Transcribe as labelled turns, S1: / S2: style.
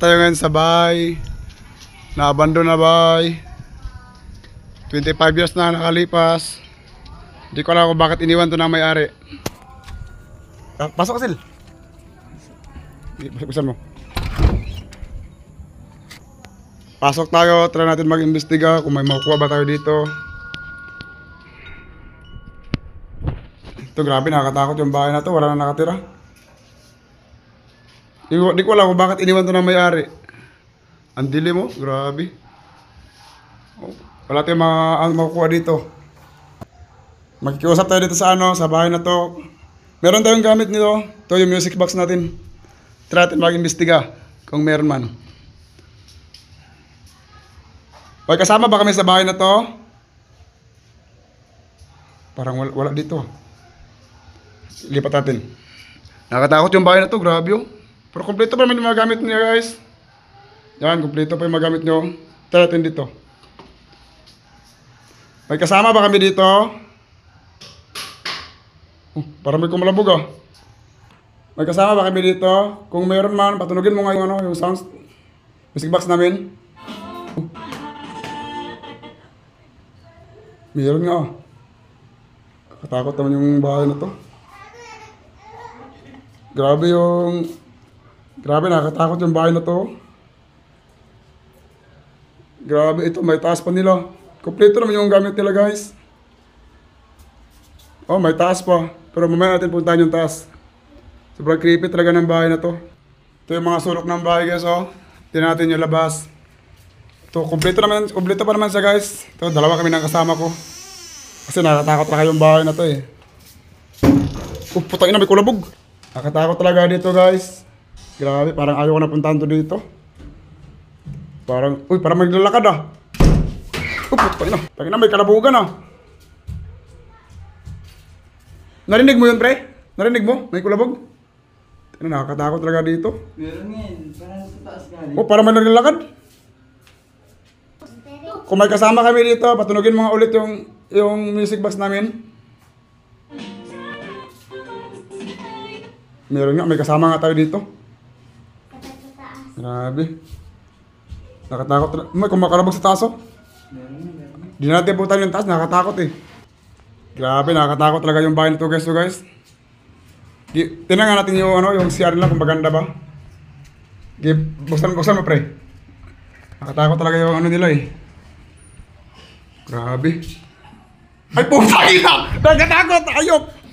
S1: tayo ngayon sa bahay. Na-abandon na bahay. 25 years na nakalipas. Hindi ko alam kung bakit iniwan to ng may-ari. Pasok, Sil. Buksan mo. Pasok tayo, try natin mag-imbestiga kung may makukuha ba tayo dito. Ito, grabe, nakakatakot yung bahay na to, wala na nakatira. Di ko alam kung bakit iniwan to ng may-ari. Ang dilim mo, grabe. Wala tayong makukuha dito. Magkikiusap tayo dito sa sa bahay na to. Meron tayong gamit nito. Ito yung music box natin. Try natin mag-imbestiga kung meron man. Okay, kasama ba kami sa bahay na to? Parang wala dito. Lipat natin. Nakatakot yung bahay na to, grabe oh. Pero kompleto pa naman yung mga gamit niya, guys. Yan, kompleto pa yung mga gamit nyo. Try natin dito. May kasama ba kami dito? Parang may kumalabog ah. May kasama ba kami dito? Kung mayroon man, patunugin mo nga yung sounds music box namin. Mayroon nga ah. Katakot naman yung bahay na to. Grabe, nakakatakot yung bahay na to. Grabe, ito may taas pa nila. Kompleto naman yung gamit nila, guys. Oh, may taas pa. Pero mamaya natin puntahan yung taas. Sobrang creepy talaga ng bahay na to. Ito yung mga sulok ng bahay, guys, oh. Tingnan natin yung labas. Ito, kompleto pa naman siya, guys. Ito, dalawa kami ng kasama ko. Kasi nakatakot talaga yung bahay na to, eh. Putang ina, may kulabog. Nakatakot talaga dito, guys. Grabe, parang ayaw ko na puntahan to dito. Parang maglalakad ah. Putang ina, may kalabugan ah. Narinig mo yun, pre? Narinig mo? May kulabog? Nakakatakot talaga dito.
S2: Meron yan. Parang sa taas galing.
S1: Parang may naglalakad. Kung may kasama kami dito, patunugin mo nga ulit yung music box namin. Meron nga, may kasama nga tayo dito. Grabe. Nakatakot talaga. May kumakalabog sa taso.
S2: Meron.
S1: Di natin puntahan yung taas, nakakatakot eh. Grabe, nakakatakot talaga yung bahay nito, guys. Tingnan nga natin yung CR nila kung maganda ba. Buksan mo, pre. Nakatakot talaga yung nila eh. Grabe. Ay, puta ina! Nakatakot! Ayop!